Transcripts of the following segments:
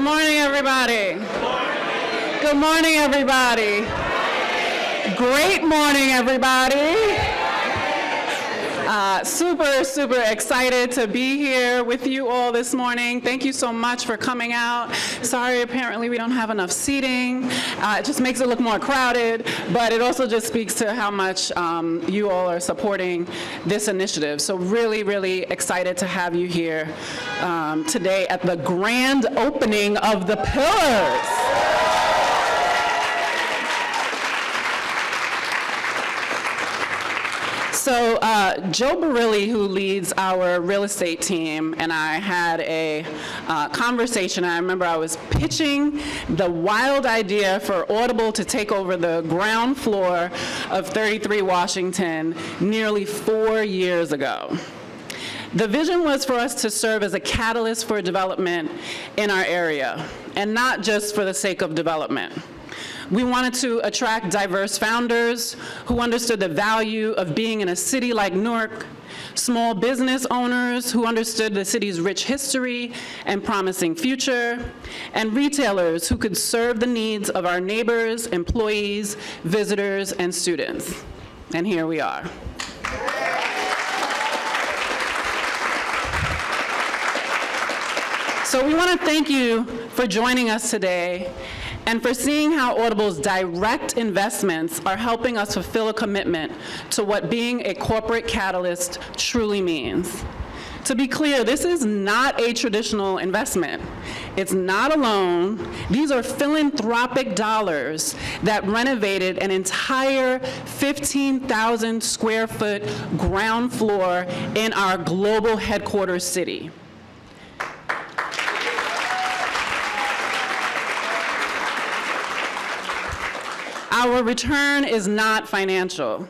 Good morning, everybody. Good morning, everybody. Great morning, everybody. Super excited to be here with you all this morning. Thank you so much for coming out. Sorry, apparently we don't have enough seating. It just makes it look more crowded, but it also just speaks to how much you all are supporting this initiative. So really excited to have you here today at the grand opening of the Pillars. So Joe Barilli, who leads our real estate team, and I had a conversation. I remember I was pitching the wild idea for Audible to take over the ground floor of 33 Washington nearly 4 years ago. The vision was for us to serve as a catalyst for development in our area, and not just for the sake of development. We wanted to attract diverse founders who understood the value of being in a city like Newark, small business owners who understood the city's rich history and promising future, and retailers who could serve the needs of our neighbors, employees, visitors, and students. And here we are. So we want to thank you for joining us today and for seeing how Audible's direct investments are helping us fulfill a commitment to what being a corporate catalyst truly means. To be clear, this is not a traditional investment. It's not a loan. These are philanthropic dollars that renovated an entire 15,000 square foot ground floor in our global headquarters city. Our return is not financial.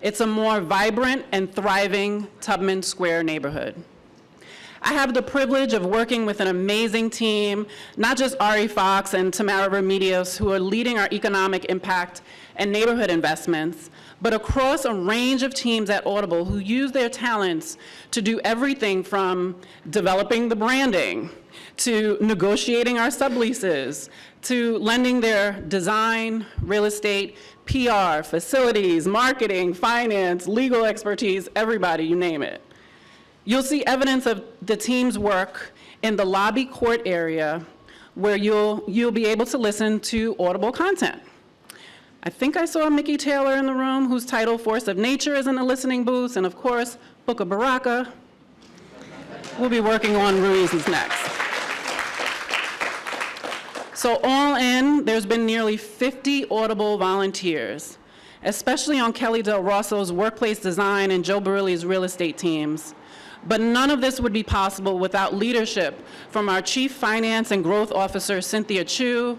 It's a more vibrant and thriving Tubman Square neighborhood. I have the privilege of working with an amazing team, not just Ari Fox and Tamara Remedios, who are leading our economic impact and neighborhood investments, but across a range of teams at Audible who use their talents to do everything from developing the branding, to negotiating our subleases, to lending their design, real estate, PR, facilities, marketing, finance, legal expertise, everybody, you name it. You'll see evidence of the team's work in the lobby court area where you'll be able to listen to Audible content. I think I saw Mickey Taylor in the room, whose title Force of Nature is in the listening booth, and of course, Book of Baraka. We'll be working on Ruiz's next. So all in, there's been nearly 50 Audible volunteers, especially on Kelly Del Rosso's workplace design and Joe Barilli's real estate teams. But none of this would be possible without leadership from our Chief Finance and Growth Officer, Cynthia Chu,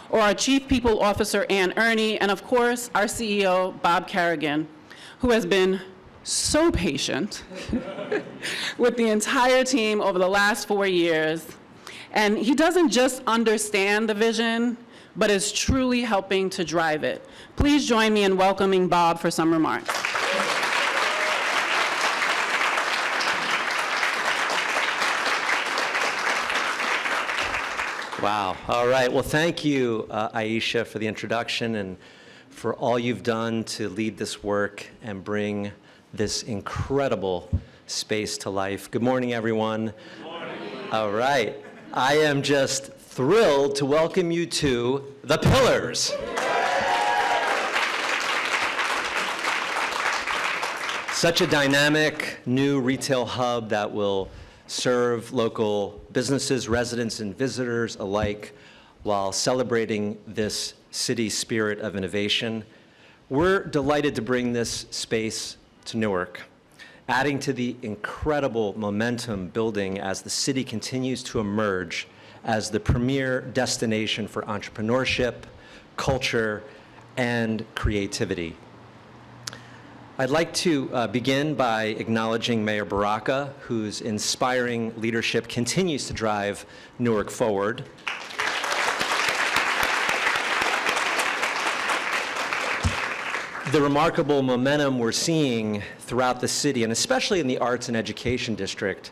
or our Chief People Officer, Ann Ernie, and of course, our CEO, Bob Carrigan, who has been so patient with the entire team over the last 4 years. And he doesn't just understand the vision, but is truly helping to drive it. Please join me in welcoming Bob for some remarks. Wow. All right. Well, thank you, Aisha, for the introduction and for all you've done to lead this work and bring this incredible space to life. Good morning, everyone. Good morning. All right. I am just thrilled to welcome you to the Pillars. Such a dynamic new retail hub that will serve local businesses, residents, and visitors alike while celebrating this city spirit of innovation. We're delighted to bring this space to Newark, adding to the incredible momentum building as the city continues to emerge as the premier destination for entrepreneurship, culture, and creativity. I'd like to begin by acknowledging Mayor Baraka, whose inspiring leadership continues to drive Newark forward. The remarkable momentum we're seeing throughout the city, and especially in the Arts and Education District,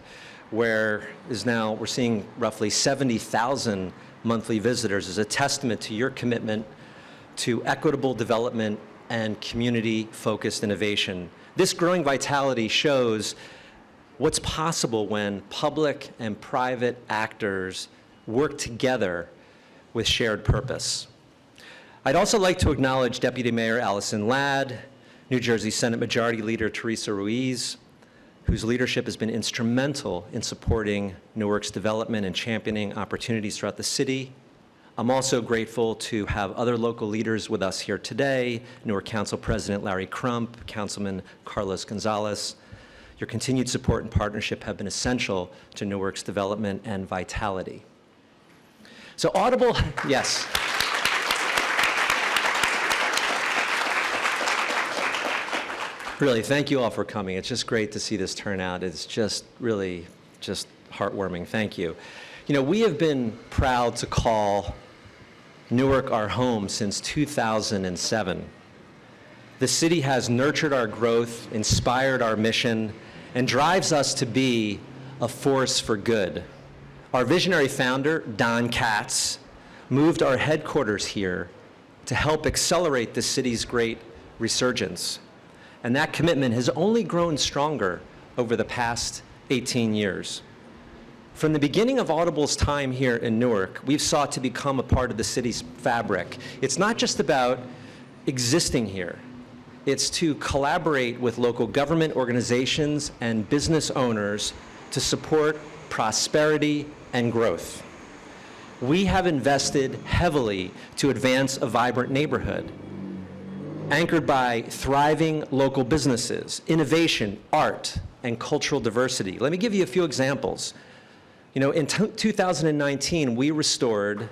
where we're seeing roughly 70,000 monthly visitors is a testament to your commitment to equitable development and community-focused innovation. This growing vitality shows what's possible when public and private actors work together with shared purpose. I'd also like to acknowledge Deputy Mayor Allison Ladd, New Jersey Senate Majority Leader Teresa Ruiz, whose leadership has been instrumental in supporting Newark's development and championing opportunities throughout the city. I'm also grateful to have other local leaders with us here today, Newark Council President Larry Crump, Councilman Carlos Gonzalez. Your continued support and partnership have been essential to Newark's development and vitality. So Audible, yes. Really, thank you all for coming. It's just great to see this turnout. It's just really just heartwarming. Thank you. You know, we have been proud to call Newark our home since 2007. The city has nurtured our growth, inspired our mission, and drives us to be a force for good. Our visionary founder, Don Katz, moved our headquarters here to help accelerate the city's great resurgence. And that commitment has only grown stronger over the past 18 years. From the beginning of Audible's time here in Newark, we've sought to become a part of the city's fabric. It's not just about existing here. It's to collaborate with local government organizations and business owners to support prosperity and growth. We have invested heavily to advance a vibrant neighborhood, anchored by thriving local businesses, innovation, art, and cultural diversity. Let me give you a few examples. You know, in 2019, we restored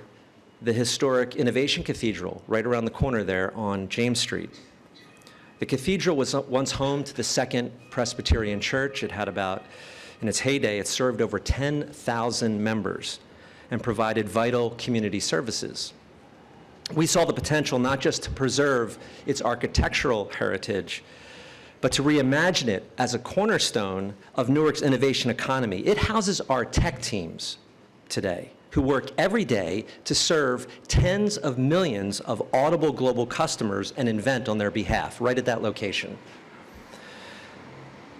the historic Innovation Cathedral right around the corner there on James Street. The cathedral was once home to the Second Presbyterian Church. It had about, in its heyday, it served over 10,000 members and provided vital community services. We saw the potential not just to preserve its architectural heritage, but to reimagine it as a cornerstone of Newark's innovation economy. It houses our tech teams today, who work every day to serve tens of millions of Audible global customers and invent on their behalf, right at that location.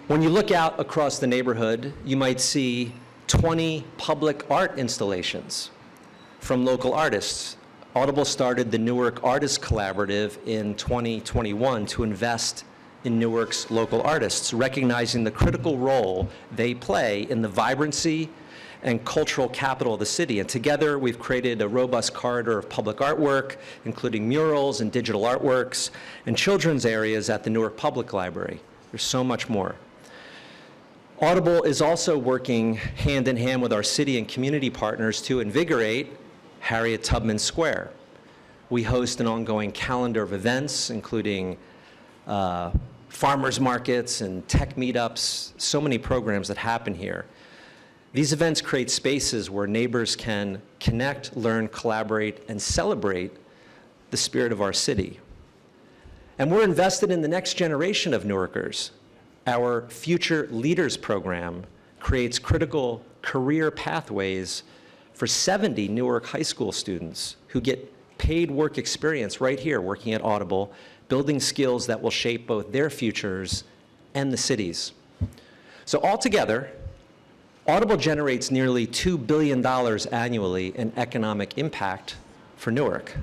When you look out across the neighborhood, you might see 20 public art installations from local artists. Audible started the Newark Artists Collaborative in 2021 to invest in Newark's local artists, recognizing the critical role they play in the vibrancy and cultural capital of the city. And together, we've created a robust corridor of public artwork, including murals and digital artworks, and children's areas at the Newark Public Library. There's so much more. Audible is also working hand in hand with our city and community partners to invigorate Harriet Tubman Square. We host an ongoing calendar of events, including farmers markets and tech meetups, so many programs that happen here. These events create spaces where neighbors can connect, learn, collaborate, and celebrate the spirit of our city. And we're invested in the next generation of Newarkers. Our Future Leaders program creates critical career pathways for 70 Newark high school students who get paid work experience right here working at Audible, building skills that will shape both their futures and the city's. So altogether, Audible generates nearly $2 billion annually in economic impact for Newark.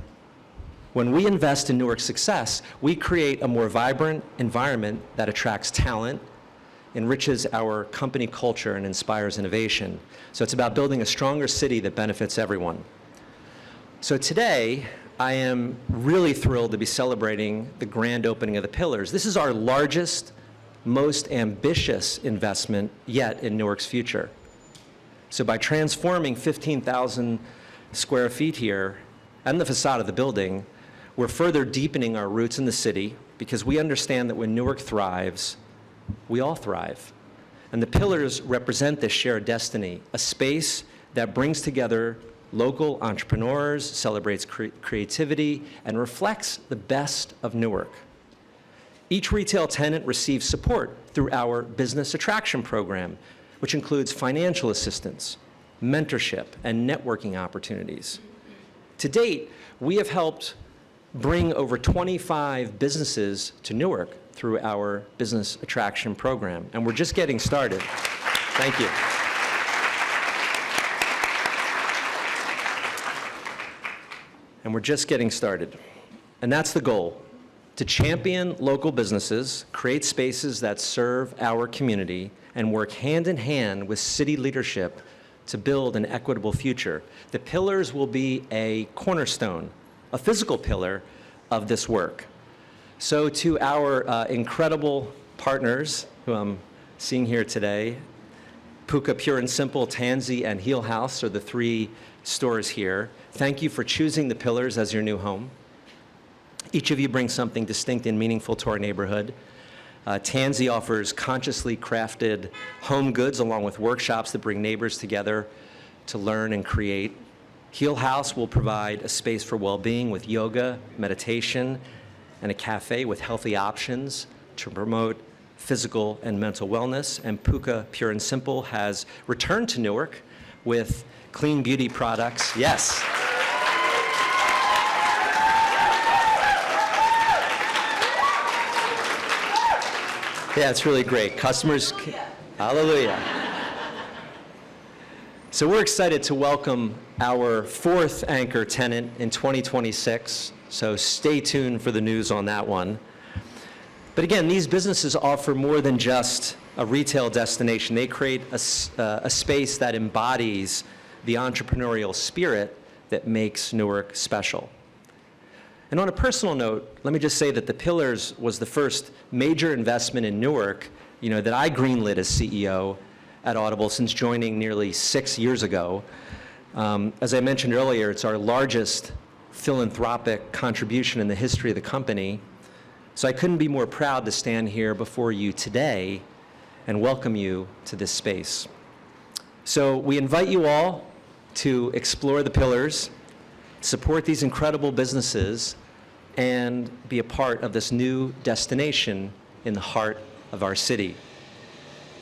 When we invest in Newark's success, we create a more vibrant environment that attracts talent, enriches our company culture, and inspires innovation. So it's about building a stronger city that benefits everyone. So today, I am really thrilled to be celebrating the grand opening of the Pillars. This is our largest, most ambitious investment yet in Newark's future. So by transforming 15,000 square feet here and the facade of the building, we're further deepening our roots in the city because we understand that when Newark thrives, we all thrive. And the Pillars represent this shared destiny, a space that brings together local entrepreneurs, celebrates creativity, and reflects the best of Newark. Each retail tenant receives support through our business attraction program, which includes financial assistance, mentorship, and networking opportunities. To date, we have helped bring over 25 businesses to Newark through our business attraction program, and we're just getting started. Thank you. And we're just getting started. And that's the goal, to champion local businesses, create spaces that serve our community, and work hand in hand with city leadership to build an equitable future. The pillars will be a cornerstone, a physical pillar of this work. So to our incredible partners who I'm seeing here today, Puka Pure and Simple, Tansy, and Heel House are the three stores here. Thank you for choosing the pillars as your new home. Each of you brings something distinct and meaningful to our neighborhood. Tansy offers consciously crafted home goods along with workshops that bring neighbors together to learn and create. Heel House will provide a space for well-being with yoga, meditation, and a cafe with healthy options to promote physical and mental wellness. And Puka Pure and Simple has returned to Newark with clean beauty products. Yes. Yeah, it's really great. Customers, hallelujah. So we're excited to welcome our fourth anchor tenant in 2026. So stay tuned for the news on that one. But again, these businesses offer more than just a retail destination. They create a space that embodies the entrepreneurial spirit that makes Newark special. And on a personal note, let me just say that the Pillars was the first major investment in Newark, that I greenlit as CEO at Audible since joining nearly 6 years ago. As I mentioned earlier, it's our largest philanthropic contribution in the history of the company. So I couldn't be more proud to stand here before you today and welcome you to this space. So we invite you all to explore the Pillars, support these incredible businesses, and be a part of this new destination in the heart of our city.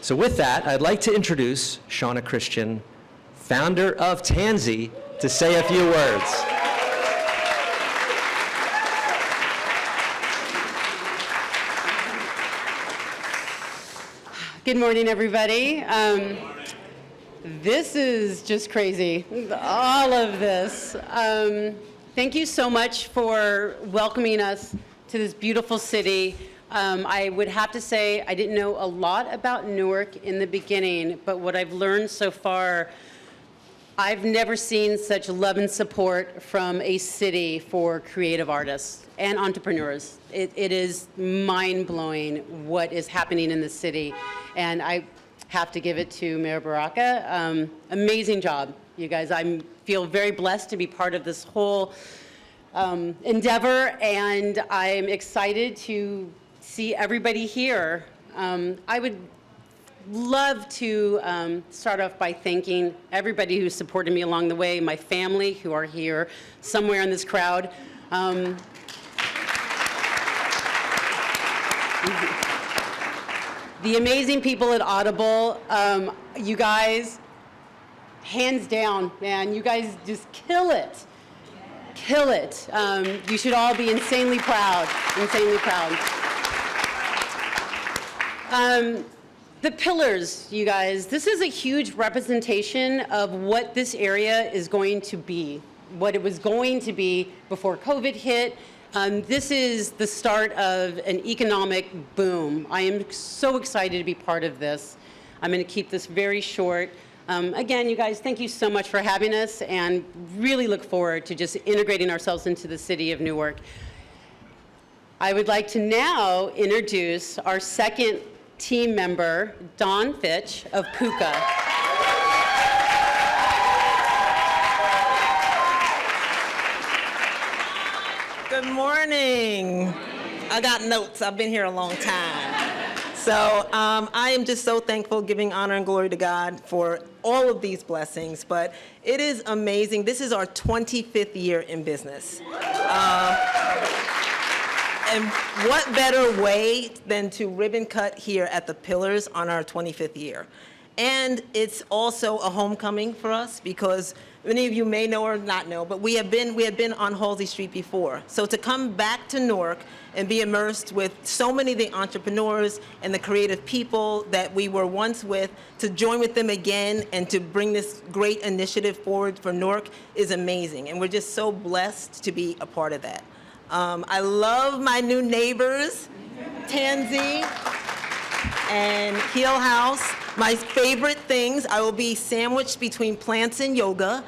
So with that, I'd like to introduce Shauna Christian, founder of Tansy, to say a few words. Good morning, everybody. This is just crazy, all of this. Thank you so much for welcoming us to this beautiful city. I would have to say I didn't know a lot about Newark in the beginning, but what I've learned so far, I've never seen such love and support from a city for creative artists and entrepreneurs. It is mind-blowing what is happening in the city, and I have to give it to Mayor Baraka. Amazing job, you guys. I feel very blessed to be part of this whole endeavor, and I'm excited to see everybody here. I would love to start off by thanking everybody who supported me along the way, my family who are here somewhere in this crowd. The amazing people at Audible, you guys, hands down, man, you guys just kill it. Kill it. You should all be insanely proud, insanely proud. The Pillars, you guys, this is a huge representation of what this area is going to be, what it was going to be before COVID hit. This is the start of an economic boom. I am so excited to be part of this. I'm going to keep this very short. Again, you guys, thank you so much for having us, and really look forward to just integrating ourselves into the city of Newark. I would like to now introduce our second team member, Dawn Fitch of Puka. Good morning. I got notes. I've been here a long time. So I am just so thankful, giving honor and glory to God for all of these blessings. But it is amazing. This is our 25th year in business. And what better way than to ribbon cut here at the Pillars on our 25th year? And it's also a homecoming for us because many of you may know or not know, but we had been on Halsey Street before. So to come back to Newark and be immersed with so many of the entrepreneurs and the creative people that we were once with, to join with them again and to bring this great initiative forward for Newark is amazing. And we're just so blessed to be a part of that. I love my new neighbors, Tansy and Heel House. My favorite things, I will be sandwiched between plants and yoga.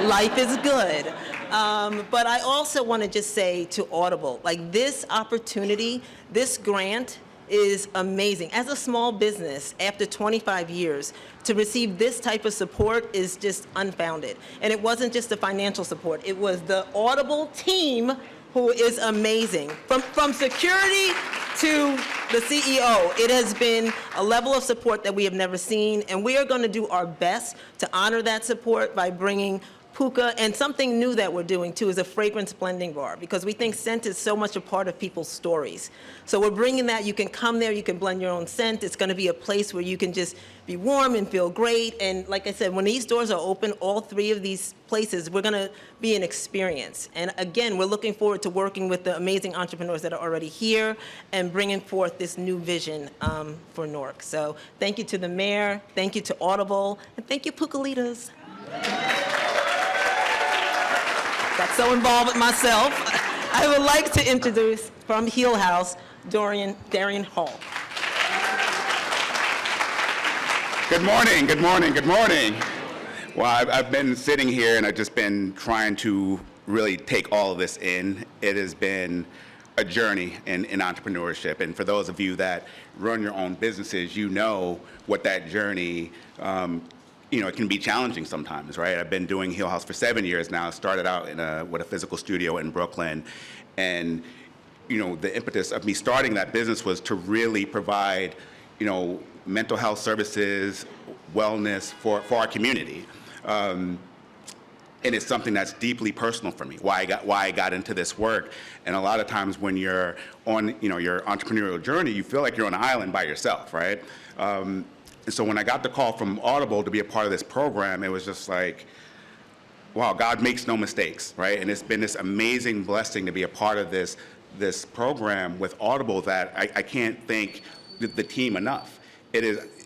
Life is good. But I also want to just say to Audible, like this opportunity, this grant is amazing. As a small business, after 25 years, to receive this type of support is just unfounded. And it wasn't just the financial support, it was the Audible team who is amazing. From security to the CEO, it has been a level of support that we have never seen, and we are going to do our best to honor that support by bringing Puka, and something new that we're doing too is a fragrance blending bar, because we think scent is so much a part of people's stories. So we're bringing that. You can come there, you can blend your own scent. It's going to be a place where you can just be warm and feel great. And like I said, when these doors are open, all three of these places, we're going to be an experience. And again, we're looking forward to working with the amazing entrepreneurs that are already here and bringing forth this new vision for Newark. So thank you to the mayor, thank you to Audible, and thank you, Pukalitas. Got so involved with myself. I would like to introduce from Heel House, Darian Hall. Good morning, good morning, good morning. Well, I've been sitting here and I've just been trying to really take all of this in. It has been a journey in entrepreneurship. And for those of you that run your own businesses, you know what that journey it can be challenging sometimes, right? I've been doing Heel House for 7 years now. I started out with a physical studio in Brooklyn. And, the impetus of me starting that business was to really provide, mental health services, wellness for our community. And it's something that's deeply personal for me, why I got into this work. And a lot of times when you're on, your entrepreneurial journey, you feel like you're on an island by yourself, right? And so when I got the call from Audible to be a part of this program, it was just like, wow, God makes no mistakes, right? And it's been this amazing blessing to be a part of this program with Audible that I can't thank the team enough.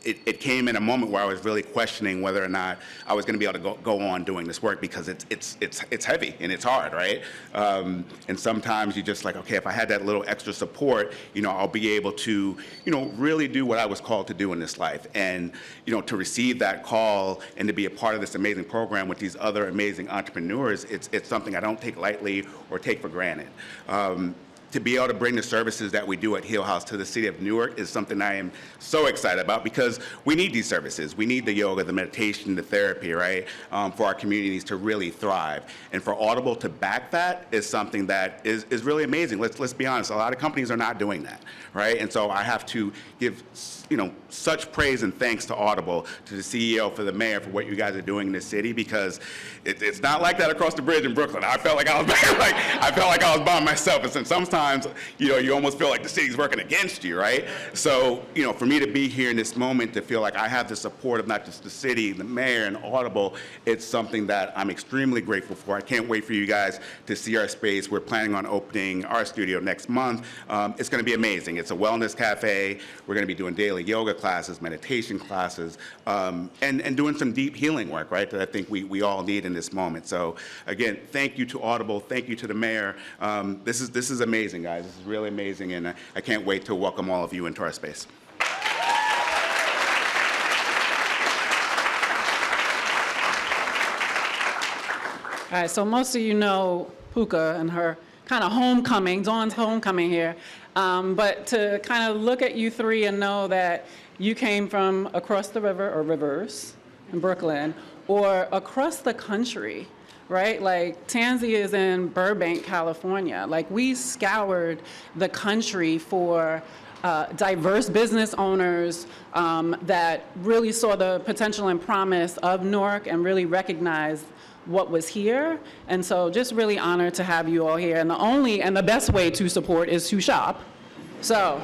It came in a moment where I was really questioning whether or not I was going to be able to go on doing this work, because it's heavy and it's hard, right? And sometimes you're just like, okay, if I had that little extra support, I'll be able to, really do what I was called to do in this life. And, to receive that call and to be a part of this amazing program with these other amazing entrepreneurs, it's something I don't take lightly or take for granted. To be able to bring the services that we do at Heel House to the city of Newark is something I am so excited about, because we need these services. We need the yoga, the meditation, the therapy, right, for our communities to really thrive. And for Audible to back that is something that is really amazing. Let's be honest, a lot of companies are not doing that, right? And so I have to give such praise and thanks to Audible, to the CEO, for the mayor, for what you guys are doing in this city, because it's not like that across the bridge in Brooklyn. I felt like I was by myself, and sometimes you almost feel like the city's working against you, right? So for me to be here in this moment, to feel like I have the support of not just the city, the mayor, and Audible, it's something that I'm extremely grateful for. I can't wait for you guys to see our space. We're planning on opening our studio next month. It's going to be amazing. It's a wellness cafe. We're going to be doing daily yoga classes, meditation classes, and doing some deep healing work, right, that I think we all need in this moment. So again, thank you to Audible. Thank you to the mayor. This is amazing, guys. This is really amazing, and I can't wait to welcome all of you into our space. All right, so most of you know Puka and her kind of homecoming, Dawn's homecoming here. But to kind of look at you three and know that you came from across the river, or rivers, in Brooklyn, or across the country, right? Like Tansy is in Burbank, California. Like we scoured the country for diverse business owners that really saw the potential and promise of Newark and really recognized what was here. And so just really honored to have you all here. And the only and the best way to support is to shop. So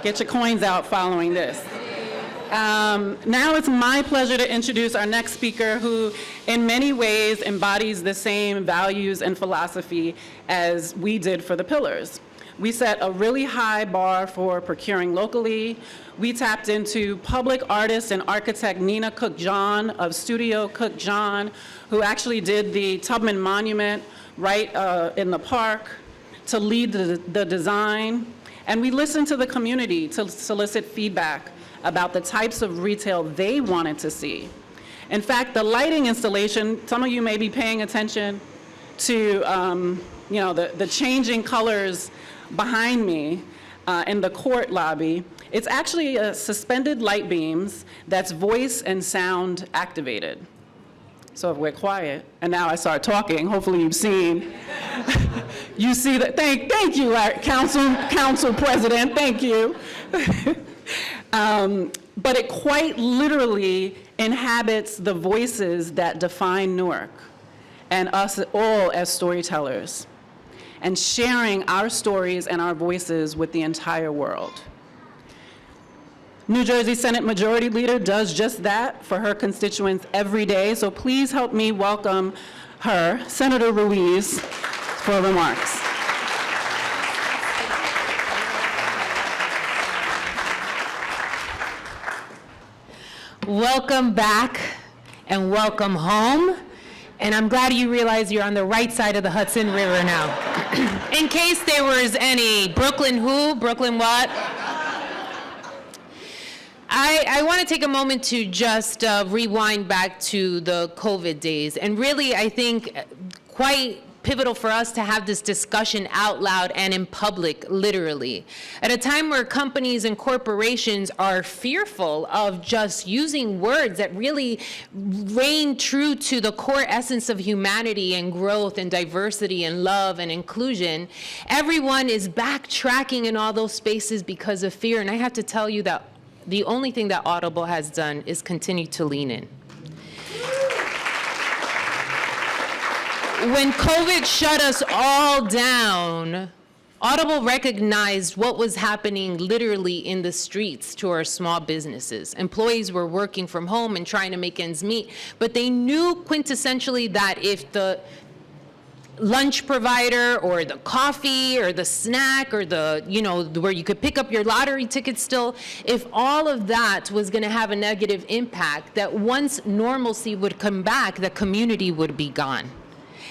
get your coins out following this. Now it's my pleasure to introduce our next speaker, who in many ways embodies the same values and philosophy as we did for the Pillars. We set a really high bar for procuring locally. We tapped into public artist and architect Nina Cook-John of Studio Cook-John, who actually did the Tubman Monument right in the park to lead the design. And we listened to the community to solicit feedback about the types of retail they wanted to see. In fact, the lighting installation, some of you may be paying attention to the changing colors behind me in the court lobby. It's actually suspended light beams that's voice and sound activated. So if we're quiet, and now I start talking, hopefully you've seen, you see that, thank you, Council President, thank you. But it quite literally inhabits the voices that define Newark and us all as storytellers, and sharing our stories and our voices with the entire world. New Jersey Senate Majority Leader does just that for her constituents every day, so please help me welcome her, Senator Ruiz, for remarks. Welcome back and welcome home. And I'm glad you realize you're on the right side of the Hudson River now. In case there was any Brooklyn who, Brooklyn what? I want to take a moment to just rewind back to the COVID days. And really, I think quite pivotal for us to have this discussion out loud and in public, literally. At a time where companies and corporations are fearful of just using words that really reign true to the core essence of humanity and growth and diversity and love and inclusion, everyone is backtracking in all those spaces because of fear. And I have to tell you that the only thing that Audible has done is continue to lean in. When COVID shut us all down, Audible recognized what was happening literally in the streets to our small businesses. Employees were working from home and trying to make ends meet, but they knew quintessentially that if the lunch provider or the coffee or the snack or the, where you could pick up your lottery ticket still, if all of that was going to have a negative impact, that once normalcy would come back, the community would be gone.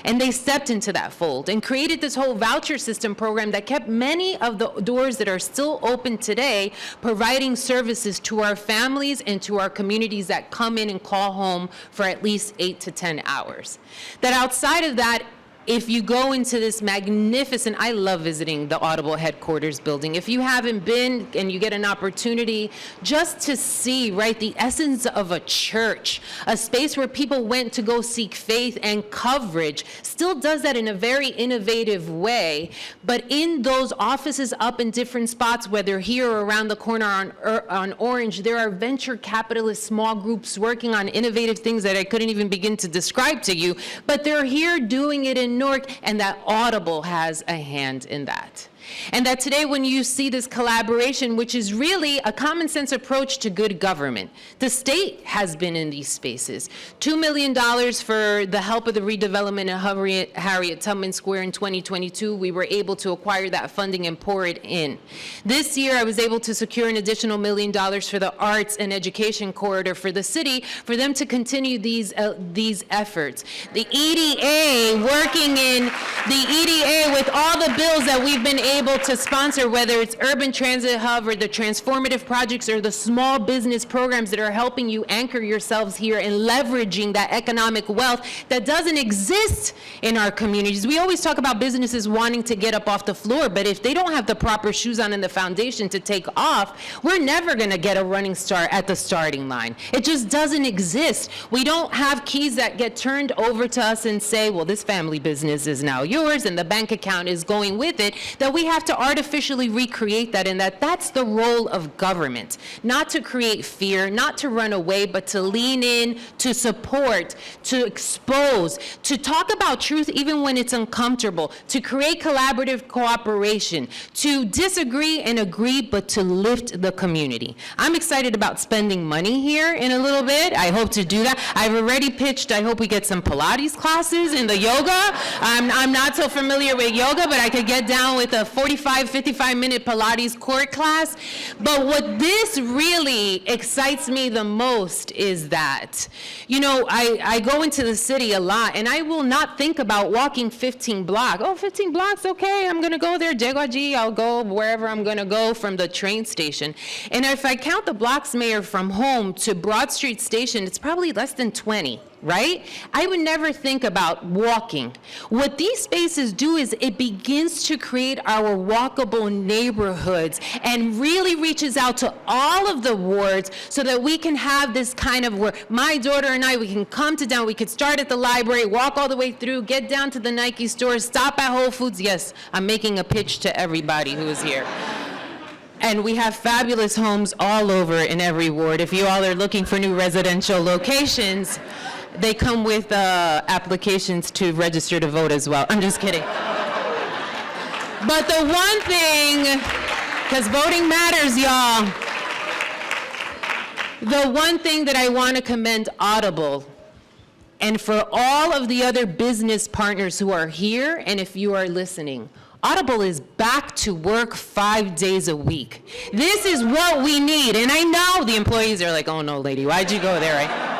And they stepped into that fold and created this whole voucher system program that kept many of the doors that are still open today providing services to our families and to our communities that come in and call home for at least 8 to 10 hours. That outside of that, if you go into this magnificent, I love visiting the Audible headquarters building. If you haven't been and you get an opportunity just to see, right, the essence of a church, a space where people went to go seek faith and coverage, still does that in a very innovative way. But in those offices up in different spots, whether here or around the corner on Orange, there are venture capitalist small groups working on innovative things that I couldn't even begin to describe to you. But they're here doing it in Newark, and that Audible has a hand in that. And that today when you see this collaboration, which is really a common sense approach to good government, the state has been in these spaces. $2 million for the help of the redevelopment of Harriet Tubman Square in 2022. We were able to acquire that funding and pour it in. This year I was able to secure an additional $1 million for the arts and education corridor for the city, for them to continue these efforts. The EDA, working in the EDA with all the bills that we've been able to sponsor, whether it's Urban Transit Hub or the transformative projects or the small business programs that are helping you anchor yourselves here and leveraging that economic wealth that doesn't exist in our communities. We always talk about businesses wanting to get up off the floor, but if they don't have the proper shoes on in the foundation to take off, we're never going to get a running start at the starting line. It just doesn't exist. We don't have keys that get turned over to us and say, well, this family business is now yours and the bank account is going with it, that we have to artificially recreate that, and that's the role of government. Not to create fear, not to run away, but to lean in, to support, to expose, to talk about truth even when it's uncomfortable, to create collaborative cooperation, to disagree and agree, but to lift the community. I'm excited about spending money here in a little bit. I hope to do that. I've already pitched, I hope we get some Pilates classes in the yoga. I'm not so familiar with yoga, but I could get down with a 45, 55-minute Pilates core class. But what this really excites me the most is that, you know, I go into the city a lot, and I will not think about walking 15 blocks. Oh, 15 blocks, okay, I'm gonna go there. Jeguaji, I'll go wherever I'm gonna go from the train station. And if I count the blocks, Mayor, from home to Broad Street Station, it's probably less than 20. Right? I would never think about walking. What these spaces do is it begins to create our walkable neighborhoods and really reaches out to all of the wards so that we can have this kind of where my daughter and I, we can come to down, we could start at the library, walk all the way through, get down to the Nike store, stop at Whole Foods. Yes, I'm making a pitch to everybody who is here. And we have fabulous homes all over in every ward. If you all are looking for new residential locations, they come with applications to register to vote as well. I'm just kidding. But the one thing, because voting matters, y'all. The one thing that I want to commend Audible, and for all of the other business partners who are here, and if you are listening, Audible is back to work 5 days a week. This is what we need. And I know the employees are like, oh no, lady, why'd you go there, right?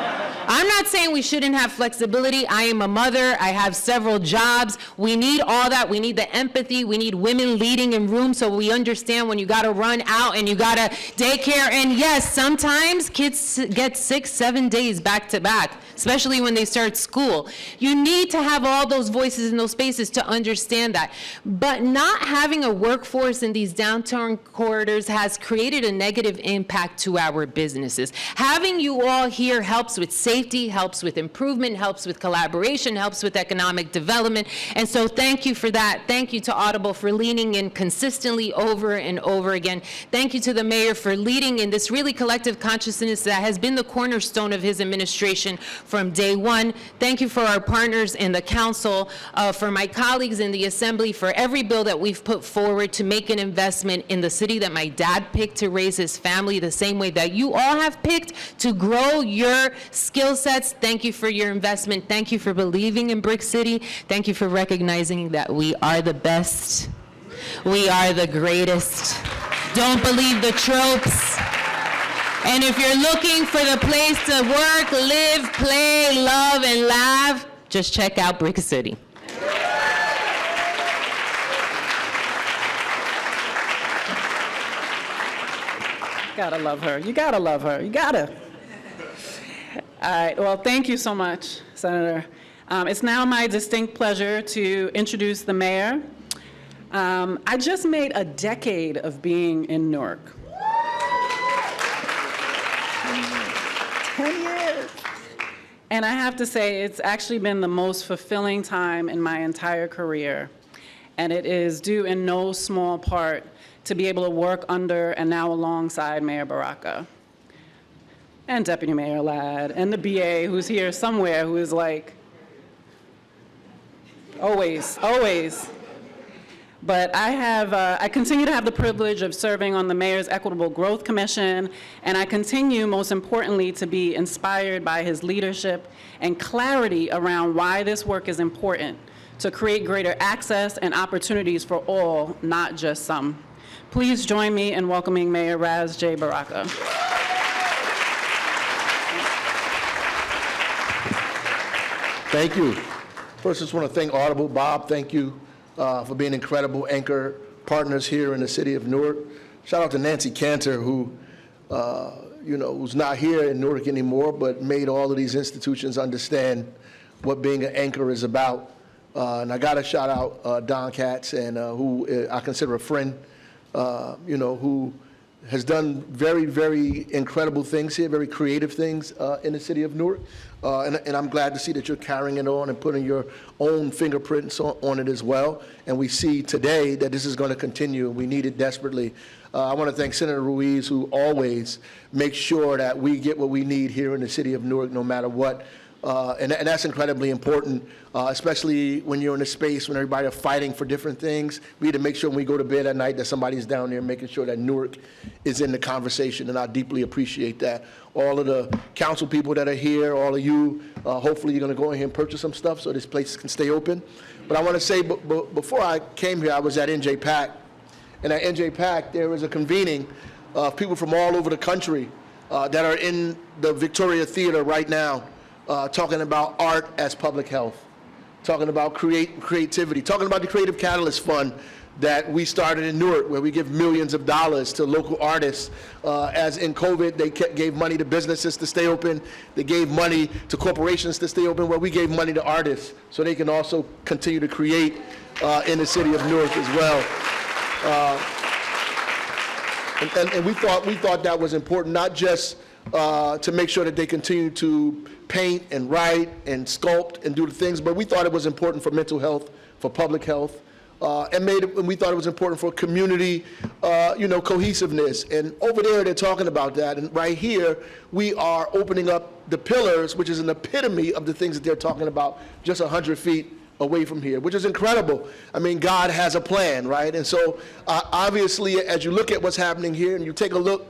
I'm not saying we shouldn't have flexibility. I am a mother. I have several jobs. We need all that. We need the empathy. We need women leading in rooms so we understand when you got to run out and you got to daycare. And yes, sometimes kids get 6, 7 days back to back, especially when they start school. You need to have all those voices in those spaces to understand that. But not having a workforce in these downtown corridors has created a negative impact to our businesses. Having you all here helps with safety, helps with improvement, helps with collaboration, helps with economic development. And so thank you for that. Thank you to Audible for leaning in consistently over and over again. Thank you to the mayor for leading in this really collective consciousness that has been the cornerstone of his administration from day one. Thank you for our partners in the council, for my colleagues in the assembly, for every bill that we've put forward to make an investment in the city that my dad picked to raise his family, the same way that you all have picked to grow your skill sets. Thank you for your investment. Thank you for believing in Brick City. Thank you for recognizing that we are the best. We are the greatest. Don't believe the tropes. And if you're looking for the place to work, live, play, love, and laugh, just check out Brick City. Gotta love her. You gotta love her. You gotta. All right. Well, thank you so much, Senator. It's now my distinct pleasure to introduce the mayor. I just made a decade of being in Newark. 10 years. And I have to say, it's actually been the most fulfilling time in my entire career. And it is due in no small part to be able to work under and now alongside Mayor Baraka. And Deputy Mayor Ladd, and the BA who's here somewhere who is like, always, always. But I continue to have the privilege of serving on the Mayor's Equitable Growth Commission, and I continue, most importantly, to be inspired by his leadership and clarity around why this work is important, to create greater access and opportunities for all, not just some. Please join me in welcoming Mayor Raz J. Baraka. Thank you. First, I just want to thank Audible. Bob, thank you for being incredible anchor partners here in the city of Newark. Shout out to Nancy Cantor, who, who's not here in Newark anymore, but made all of these institutions understand what being an anchor is about. And I got to shout out Don Katz, and who I consider a friend, who has done very, very incredible things here, very creative things in the city of Newark. And I'm glad to see that you're carrying it on and putting your own fingerprints on it as well. And we see today that this is going to continue, and we need it desperately. I want to thank Senator Ruiz, who always makes sure that we get what we need here in the city of Newark, no matter what. And that's incredibly important, especially when you're in a space when everybody are fighting for different things. We need to make sure when we go to bed at night that somebody's down there making sure that Newark is in the conversation, and I deeply appreciate that. All of the council people that are here, all of you, hopefully you're going to go in here and purchase some stuff so this place can stay open. But I want to say, before I came here, I was at NJPAC, and at NJPAC there was a convening of people from all over the country that are in the Victoria Theater right now, talking about art as public health, talking about creativity, talking about the Creative Catalyst Fund that we started in Newark, where we give millions of dollars to local artists. As in COVID, they gave money to businesses to stay open. They gave money to corporations to stay open, where we gave money to artists so they can also continue to create in the city of Newark as well. And we thought that was important, not just to make sure that they continue to paint and write and sculpt and do the things, but we thought it was important for mental health, for public health, and we thought it was important for community, cohesiveness. And over there, they're talking about that. And right here, we are opening up the pillars, which is an epitome of the things that they're talking about, just 100 feet away from here, which is incredible. I mean, God has a plan, right? And so, obviously, as you look at what's happening here, and you take a look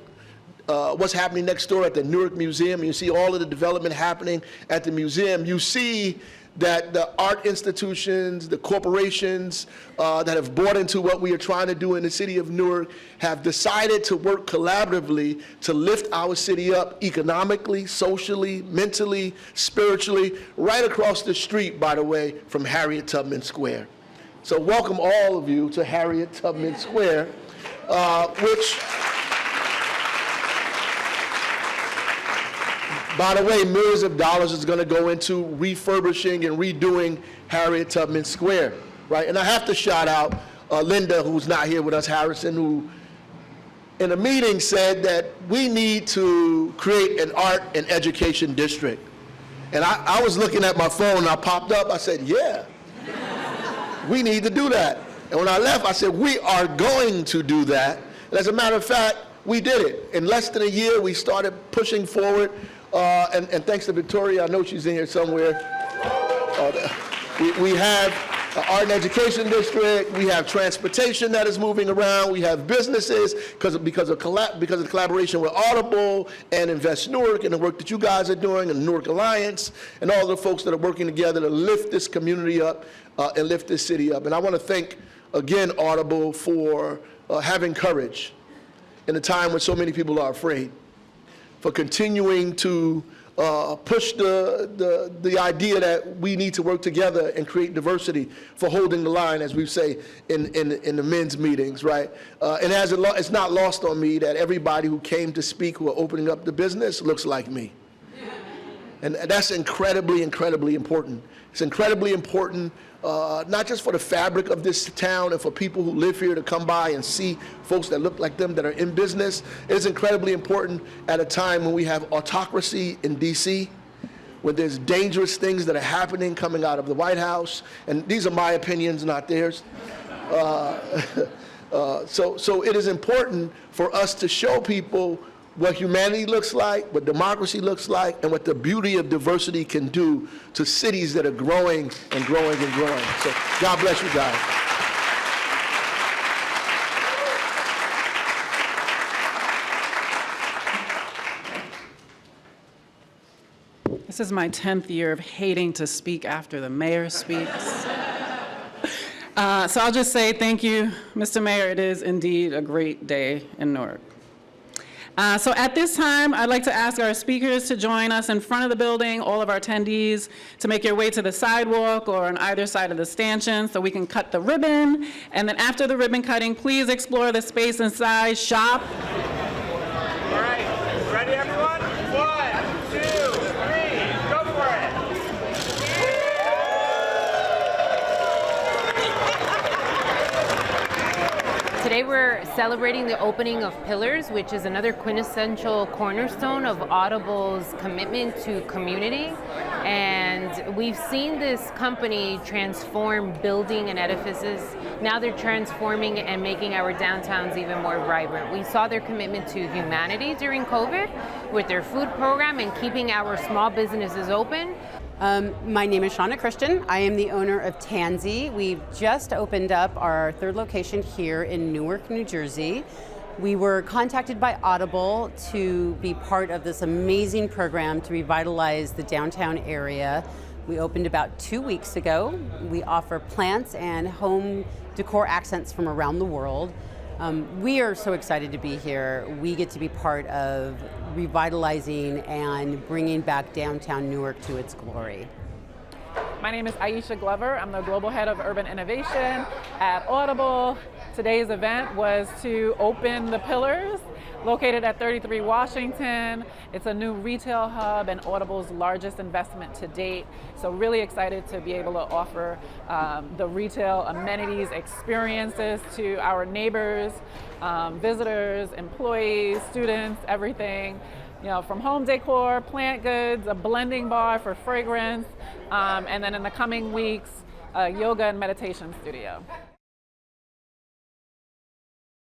what's happening next door at the Newark Museum, and you see all of the development happening at the museum, you see that the art institutions, the corporations that have bought into what we are trying to do in the city of Newark have decided to work collaboratively to lift our city up economically, socially, mentally, spiritually, right across the street, by the way, from Harriet Tubman Square. So welcome all of you to Harriet Tubman Square, which, by the way, millions of dollars is going to go into refurbishing and redoing Harriet Tubman Square, right? And I have to shout out Linda, who's not here with us, Harrison, who in a meeting said that we need to create an art and education district. And I was looking at my phone and I popped up, I said, yeah, we need to do that. And when I left, I said, we are going to do that. And as a matter of fact, we did it. In less than a year, we started pushing forward. And thanks to Victoria, I know she's in here somewhere. We have an art and education district. We have transportation that is moving around. We have businesses because of the collaboration with Audible and Invest Newark and the work that you guys are doing and the Newark Alliance and all the folks that are working together to lift this community up and lift this city up. And I want to thank, again, Audible for having courage in a time when so many people are afraid, for continuing to push the idea that we need to work together and create diversity, for holding the line, as we say in the men's meetings, right? And it's not lost on me that everybody who came to speak, who are opening up the business, looks like me. And that's incredibly, incredibly important. It's incredibly important, not just for the fabric of this town and for people who live here to come by and see folks that look like them that are in business. It is incredibly important at a time when we have autocracy in D.C., when there's dangerous things that are happening coming out of the White House. And these are my opinions, not theirs. So it is important for us to show people what humanity looks like, what democracy looks like, and what the beauty of diversity can do to cities that are growing and growing and growing. So God bless you guys. This is my 10th year of hating to speak after the mayor speaks. So I'll just say thank you, Mr. Mayor. It is indeed a great day in Newark. So at this time, I'd like to ask our speakers to join us in front of the building, all of our attendees, to make your way to the sidewalk or on either side of the stanchion so we can cut the ribbon. And then after the ribbon cutting, please explore the space inside, shop. All right, ready everyone? 1, 2, 3, go for it. Today Today we're celebrating the opening of Pillars, which is another quintessential cornerstone of Audible's commitment to community. And we've seen this company transform building and edifices. Now they're transforming and making our downtowns even more vibrant. We saw their commitment to humanity during COVID with their food program and keeping our small businesses open. My name is Shauna Christian. I am the owner of Tansy. We've just opened up our third location here in Newark, New Jersey. We were contacted by Audible to be part of this amazing program to revitalize the downtown area. We opened about 2 weeks ago. We offer plants and home decor accents from around the world. We are so excited to be here. We get to be part of revitalizing and bringing back downtown Newark to its glory. My name is Aisha Glover. I'm the Global Head of Urban Innovation at Audible. Today's event was to open the Pillars, located at 33 Washington. It's a new retail hub and Audible's largest investment to date. So really excited to be able to offer the retail amenities, experiences to our neighbors, visitors, employees, students, everything. You know, from home decor, plant goods, a blending bar for fragrance, and then in the coming weeks, a yoga and meditation studio.